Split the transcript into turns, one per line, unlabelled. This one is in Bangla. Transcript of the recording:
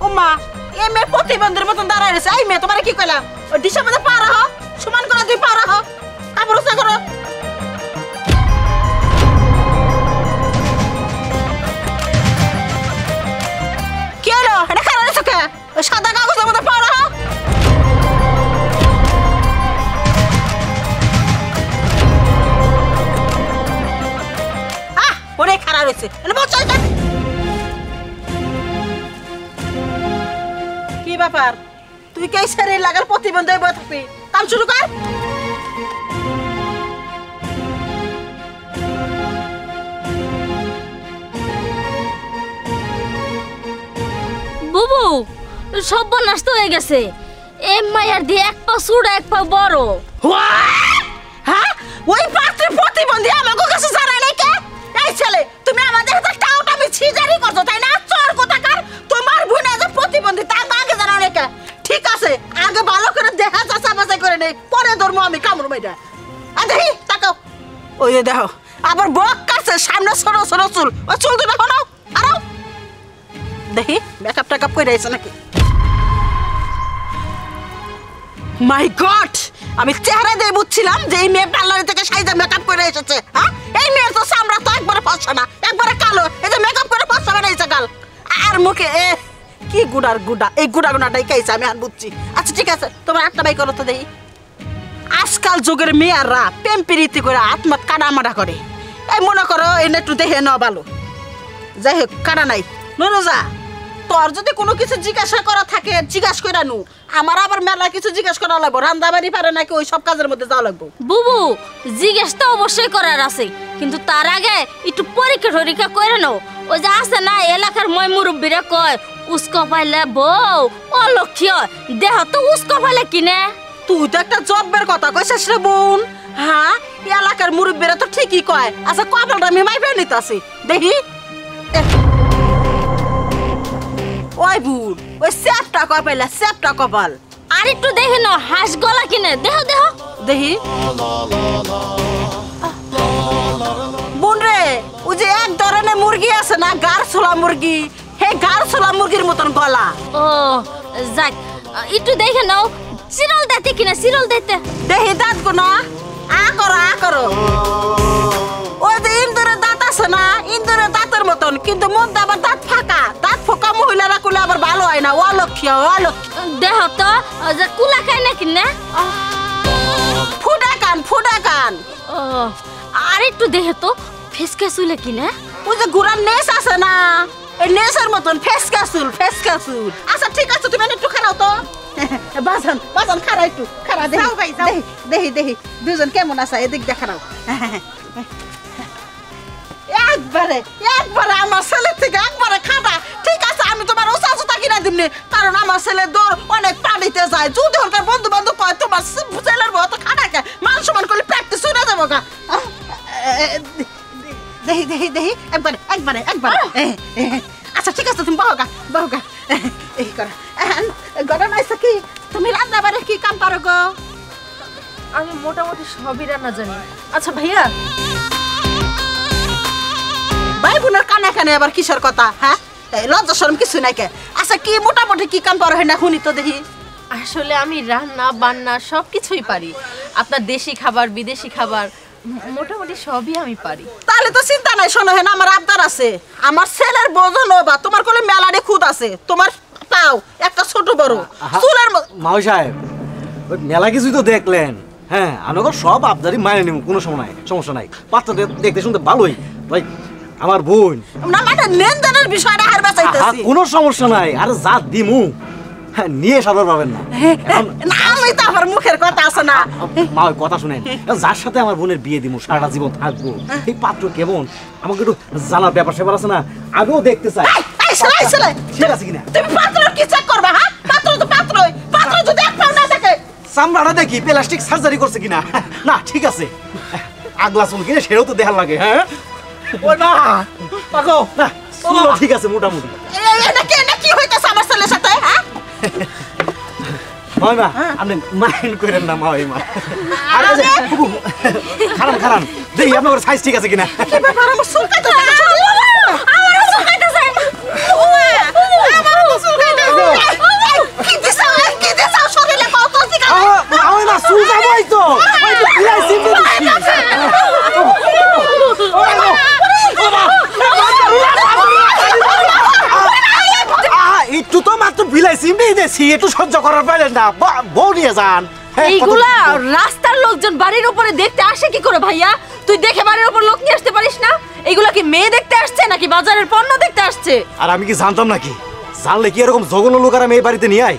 ও মা এই মেয়ে প্রতিবন্ধীর মতন দাঁড়ায় রয়েছে। এই মেয়ে তোমার কি কইলাম ওই ডিশের মধ্যে পা রাখো, সমান করে দুই পা রাখো, কাপড় উঁচা করো। কি হলো এটা খারাপ রয়েছে কে? ওই সাদা কাগজের মধ্যে পা রাখো। অনেক খারাপ রয়েছে। কি ব্যাপার তুই কে শরীর লাগার প্রতিবন্ধী হয়ে থাকবি? কাম শুরু কর।
বুবু সব নষ্ট হয়ে গেছে। এ মায়ার দিয়ে এক পা সুড়া এক পা বড়।
হ্যাঁ ওই পাত্রে প্রতিবন্ধী আমাকে কাছে জানাই নাই কে? এই ছেলে তুমি আমাদের হাতে টাউটা মিছি জারি করছো তাই না? চোর কোথাকার তোমার বোন যে প্রতিবন্ধী তা আগে জানাও নাই কে? ঠিক আছে আগে ভালো করে দেখা যাচা বাছাই করে নেই, পরে ধর্ম আমি কামড় মাইরা। আ দেখি তাকাও, ওই যে দেখো আবার বক কাছে সামনে ছোট ছোট চুল, ওই চুল দুটো হলো আরো দেখি মেকআপ টেকআপ করে আইছে নাকি। মাই গড আমি চেহারা দিয়ে বুঝছিলাম যে এই মেয়ে পার্লার থেকে সাইজা মেকআপ করে এসেছে। হ্যাঁ এই মেয়ের তো চামড়া তো একবারে ফসা না, একবারে কালো, এই যে মেকআপ করে ফসা বানাইছে গাল আর মুখে এ কি গুড়ার গুড়া, এই গুড়া গুড়াটাই খাইছে আমি আর বুঝছি। আচ্ছা ঠিক আছে তোমার একটা বাই করো তো দেখি। আজকাল যুগের মেয়েরা প্রেম প্রীতি করে আত্মা কাটামাটা করে, এই মনে করো এনে একটু দেখে নেওয়া ভালো। যাই হোক কাটা নাই নুরুজা, তোর যদি কোনো কিছু জিজ্ঞাসা করা থাকে জিজ্ঞাসা করে নু, আমার আবার মেলা কিছু জিজ্ঞাসা করা লাগবো। রান্না বাড়ি পারে নাকি ওই সব কাজের মধ্যে যাওয়া লাগবো।
বুবু জিজ্ঞেস তো অবশ্যই করার আছে, কিন্তু তার আগে একটু পরীক্ষা টরীক্ষা করে নাও। ওই যে আছে না এলাকার মই মুরব্বীরা কয় উস্কো পাইলে বউ অলক্ষ্য, দেহ তো উস্কো পাইলে কিনে।
তুই তো একটা জব্বের কথা কইছিস রে বোন। হ্যাঁ এলাকার মুরব্বীরা তো ঠিকই কয়। আচ্ছা কপালটা আমি মাইপে নিতাছি দেখি। ওই বুন ওই স্যাপটা কপাইলা, স্যাপটা কপাল।
আর একটু দেখে নাও হাঁস গলা কিনে, দেহ দেহ
দেখি। বোন রে ওই যে এক ধরনের মুরগি আছে না গারছোলা মুরগি, হে গারছোলা মুরগির মতন গলা।
ও যাক একটু দেখে নাও চিরল দিতে কিনা, চিরল দিতে
দেখি দাঁত কোনা আ করো আ করো। ওই যে ইন্দুরের দাঁত আছে না ইন্দুরের দাঁতের মতন, কিন্তু মধ্যে আবার দাঁত ফাঁকা। দাঁত ফাঁকা মহিলারা কুলে আবার ভালো হয় না, অলক্ষ্য অলক্ষ্য।
দেহ তো যে কুলা খায় না কিনা,
ফুটা কান ফুটা কান।
ও আর একটু দেখে তো ফেসকে চুলে কিনা।
ওই যে ঘোড়ার নেস আছে না এই নেসের মতন ফেসকা চুল ফেসকা চুল। আচ্ছা ঠিক আছে তুমি একটু খারাও তো। বাজান বাজান খারা একটু খারা দেখি দেখি দেখি দেখি দুজন কেমন আছে এদিক দেখাও। একবারে একবারে আমার ছেলের থেকে একবারে খাটা। ঠিক আছে আমি তোমার ওসা জুতা কিনা দিমনি, কারণ আমার ছেলে দৌড় অনেক পানিতে যায়। যদি ওর বন্ধু বান্ধব কয় তোমার ছেলের বউ তো খাটা কে মান সমান করলে প্র্যাকটিস শুনে যাবো গা। দেখি দেখি দেখি একবারে একবারে একবারে। আচ্ছা ঠিক আছে তুমি বহুগা বহুগা এই করা গরম আছে কি? তুমি রান্না বাড়ি কি কাম পারো গো?
আমি মোটামুটি সবই রান্না জানি। আচ্ছা ভাইয়া
ভাই বোনের কানে কানে আবার কিসের কথা? হ্যাঁ লজ্জা শরম কিছু নাই কে? আচ্ছা কি মোটামুটি কি কাম পারো না শুনি তো দেখি।
আসলে আমি রান্না বান্না সবকিছুই পারি, আপনার দেশি খাবার বিদেশি খাবার মোটামুটি সবই আমি পারি।
তাহলে তো চিন্তা নাই। শোনো হেন আমার আবদার আছে, আমার ছেলের বোঝন বা তোমার কোলে মেলারে খুদ আছে, তোমার পাও একটা ছোট বড় চুলের
মাও সাহেব ওই মেলা কিছুই তো দেখলেন। হ্যাঁ আমাকে সব আবদারি মানে নিব, কোনো সমস্যা নাই। পাত্র দেখতে শুনতে ভালোই ভাই আমার বোন
না মানে লেনদেনের বিষয়টা হার বাঁচাইতেছি।
কোনো সমস্যা নাই। আর যা দিমু নিয়ে সাদর পাবেন না।
না আমি তো আমার মুখের কথা আছে না।
মা ওই কথা শুনেন, যার সাথে আমার বোনের বিয়ে দিমু সারাটা জীবন থাকবো, এই পাত্র কেমন আমাকে একটু জানার ব্যাপার সেবার আছে না, আগেও দেখতে চাই। ঠিক আছে কিনা?
তুমি পাত্র কি চেক করবা? হ্যাঁ পাত্র তো পাত্রই, পাত্র যদি এক পাও না দেখে
চামড়াটা দেখি প্লাস্টিক সার্জারি করছে কিনা। না ঠিক আছে আগলা চুল কিনে সেটাও তো দেখার লাগে। হ্যাঁ ও না পাগো না চুল ঠিক আছে মোটামুটি।
কি হইতেছে আমার ছেলের সাথে? হ্যাঁ
মাইমা আপনি মাইন্ড করেন না মাইমা। খারাপ খারাপ দেখি আপনার সাইজ ঠিক আছে কিনা।
কি ব্যাপার আমার চুল কাটতেছে? আমার চুল কাটতেছে। আমার চুল কাটতেছে।
বিলাই সিমনি দেছি একটু সহ্য করার পাইলেন না বউ নিয়ে যান। হ্যাঁ,
এইগুলা রাস্তার লোকজন বাড়ির উপরে দেখতে আসে কি করে ভাইয়া? তুই দেখে বাড়ির উপর লোক নিয়ে আসতে পারিস না? এইগুলা কি মেয়ে দেখতে আসছে নাকি বাজারের পণ্য দেখতে আসছে?
আর আমি কি জানতাম নাকি? জানলে কি এরকম জঘন্য লোক আর আমি এই বাড়িতে নিয়ে আই?